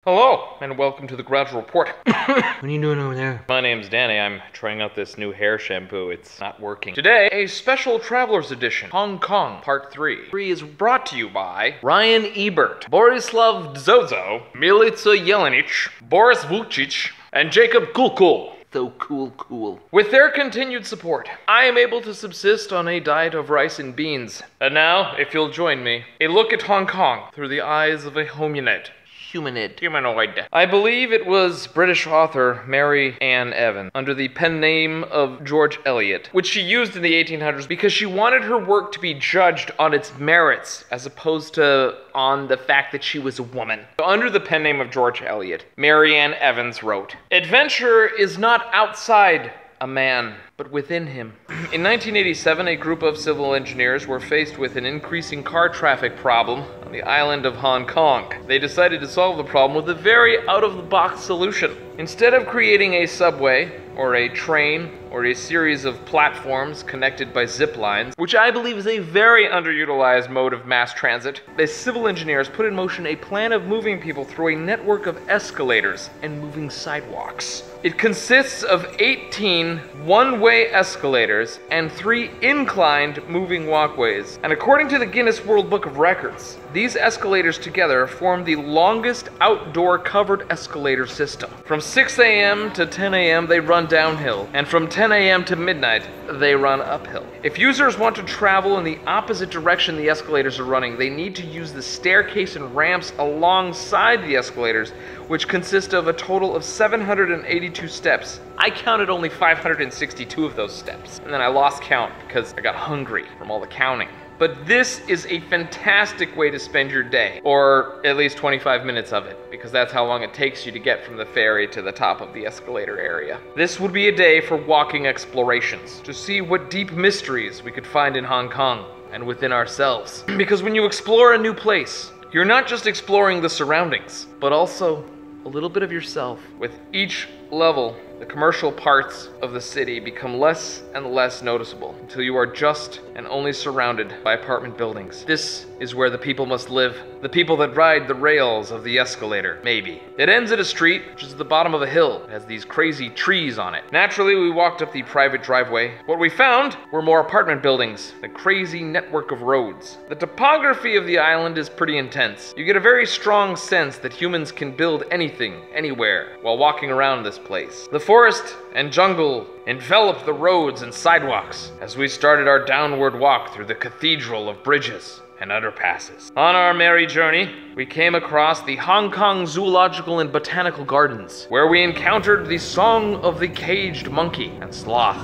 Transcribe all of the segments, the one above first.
Hello, and welcome to the Gradual Report. What are you doing over there? My name's Danny. I'm trying out this new hair shampoo. It's not working. Today, a special Traveler's Edition, Hong Kong, Part 3. 3 is brought to you by Ryan Ebert, Borislav Zozo, Milica Jelenic, Boris Vucic, and Jacob Kulkul. So cool. With their continued support, I am able to subsist on a diet of rice and beans. And now, if you'll join me, a look at Hong Kong through the eyes of a homunid. Humanoid. I believe it was British author Mary Ann Evans, under the pen name of George Eliot, which she used in the 1800s because she wanted her work to be judged on its merits, as opposed to on the fact that she was a woman. So under the pen name of George Eliot, Mary Ann Evans wrote, "Adventure is not outside a man, but within him." In 1987, a group of civil engineers were faced with an increasing car traffic problem on the island of Hong Kong. They decided to solve the problem with a very out-of-the-box solution. Instead of creating a subway, or a train, or a series of platforms connected by zip lines, which I believe is a very underutilized mode of mass transit, the civil engineers put in motion a plan of moving people through a network of escalators and moving sidewalks. It consists of 18 one-way escalators and 3 inclined moving walkways. And according to the Guinness World Book of Records, these escalators together form the longest outdoor covered escalator system. From 6 a.m. to 10 a.m. they run downhill, and from 10 a.m. to midnight they run uphill. If users want to travel in the opposite direction the escalators are running, they need to use the staircase and ramps alongside the escalators, which consist of a total of 782 steps. I counted only 562 of those steps, and then I lost count because I got hungry from all the counting. But this is a fantastic way to spend your day, or at least 25 minutes of it, because that's how long it takes you to get from the ferry to the top of the escalator area. This would be a day for walking explorations, to see what deep mysteries we could find in Hong Kong and within ourselves. Because when you explore a new place, you're not just exploring the surroundings, but also a little bit of yourself. With each level, the commercial parts of the city become less and less noticeable until you are just and only surrounded by apartment buildings. This is where the people must live, the people that ride the rails of the escalator, maybe. It ends at a street, which is at the bottom of a hill. It has these crazy trees on it. Naturally, we walked up the private driveway. What we found were more apartment buildings, a crazy network of roads. The topography of the island is pretty intense. You get a very strong sense that humans can build anything, anywhere, while walking around this place. The forest and jungle enveloped the roads and sidewalks as we started our downward walk through the cathedral of bridges and underpasses. On our merry journey, we came across the Hong Kong Zoological and Botanical Gardens, where we encountered the song of the caged monkey and sloth.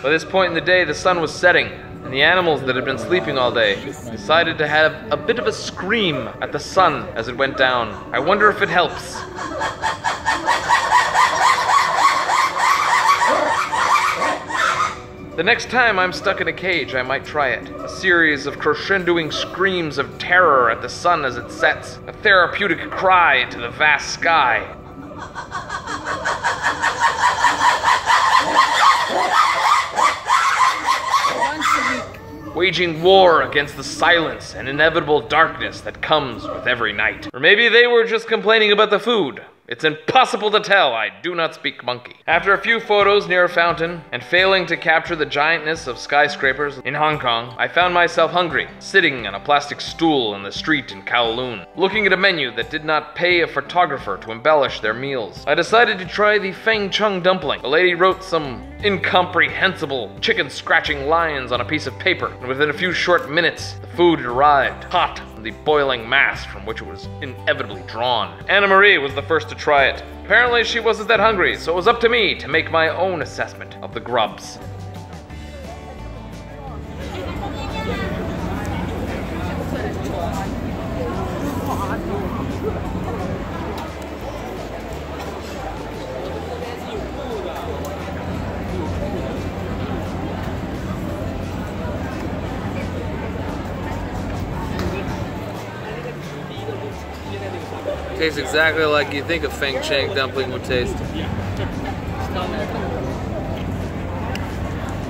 By this point in the day, the sun was setting, and the animals that had been sleeping all day decided to have a bit of a scream at the sun as it went down. I wonder if it helps. The next time I'm stuck in a cage, I might try it. A series of crescendoing screams of terror at the sun as it sets. A therapeutic cry into the vast sky. Waging war against the silence and inevitable darkness that comes with every night. Or maybe they were just complaining about the food. It's impossible to tell. I do not speak monkey. After a few photos near a fountain and failing to capture the giantness of skyscrapers in Hong Kong, I found myself hungry, sitting on a plastic stool in the street in Kowloon, looking at a menu that did not pay a photographer to embellish their meals. I decided to try the Feng Chung dumpling. The lady wrote some incomprehensible chicken-scratching lines on a piece of paper, and within a few short minutes, the food had arrived, hot from the boiling mass from which it was inevitably drawn. Anna Marie was the first to try it. Apparently she wasn't that hungry, so it was up to me to make my own assessment of the grubs. Tastes exactly like you think a Feng Chang dumpling would taste.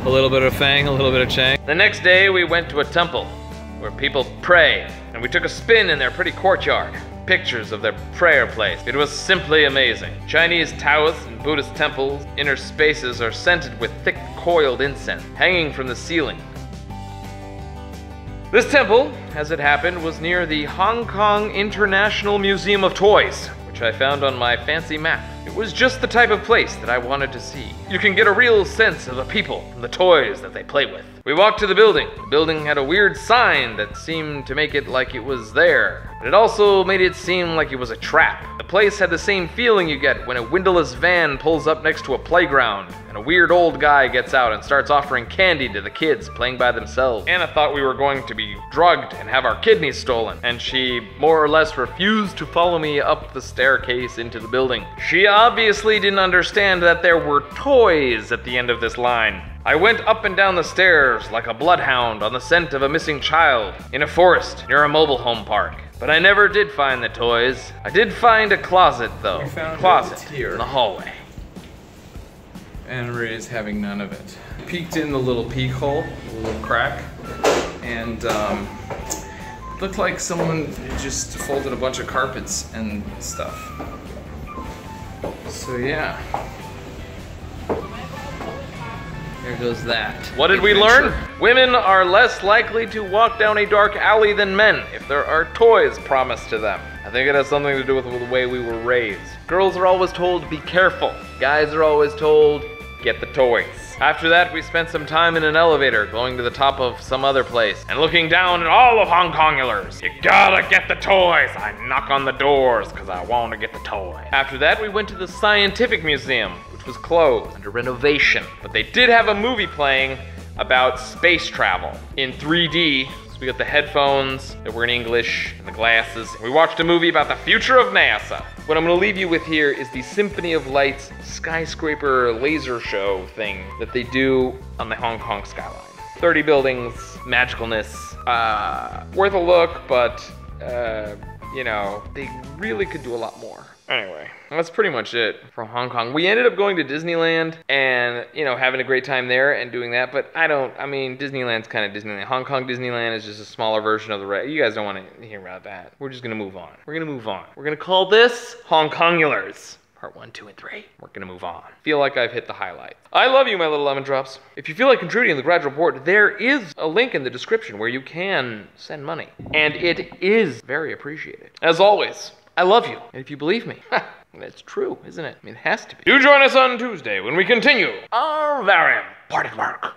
A little bit of Fang, a little bit of Chang. The next day we went to a temple where people pray, and we took a spin in their pretty courtyard. Pictures of their prayer place. It was simply amazing. Chinese Taoist and Buddhist temples' inner spaces are scented with thick coiled incense hanging from the ceiling. This temple, as it happened, was near the Hong Kong International Museum of Toys, which I found on my fancy map. It was just the type of place that I wanted to see. You can get a real sense of the people and the toys that they play with. We walked to the building. The building had a weird sign that seemed to make it like it was there, but it also made it seem like it was a trap. The place had the same feeling you get when a windowless van pulls up next to a playground and a weird old guy gets out and starts offering candy to the kids playing by themselves. Anna thought we were going to be drugged and have our kidneys stolen, and she more or less refused to follow me up the staircase into the building. She obviously didn't understand that there were toys at the end of this line. I went up and down the stairs like a bloodhound on the scent of a missing child in a forest near a mobile home park. But I never did find the toys. I did find a closet though. We found Closet it here in the hallway. And Ray's having none of it. Peeked in the little peek hole, the little crack, and looked like someone just folded a bunch of carpets and stuff. So yeah. There goes that. What did we learn? Women are less likely to walk down a dark alley than men if there are toys promised to them. I think it has something to do with the way we were raised. Girls are always told, be careful. Guys are always told, get the toys. After that, we spent some time in an elevator going to the top of some other place and looking down at all of Hong Kongulars. You gotta get the toys. I knock on the doors because I want to get the toy. After that, we went to the Scientific Museum, which was closed under renovation. But they did have a movie playing about space travel in 3D. So we got the headphones that were in English and the glasses. We watched a movie about the future of NASA. What I'm gonna leave you with here is the Symphony of Lights skyscraper laser show thing that they do on the Hong Kong skyline. 30 buildings, magicalness, worth a look, but you know, they really could do a lot more. Anyway, that's pretty much it from Hong Kong. We ended up going to Disneyland and, you know, having a great time there and doing that, but I mean, Disneyland's kind of Disneyland. Hong Kong Disneyland is just a smaller version of the rest. You guys don't want to hear about that. We're just gonna move on. We're gonna move on. We're gonna call this Hong Kongulars. Part 1, 2, and 3. We're gonna move on. Feel like I've hit the highlights. I love you, my little lemon drops. If you feel like contributing to the Grad Report, there is a link in the description where you can send money. And it is very appreciated. As always, I love you. And if you believe me, that's true, isn't it? I mean, it has to be. Do join us on Tuesday when we continue our very important work.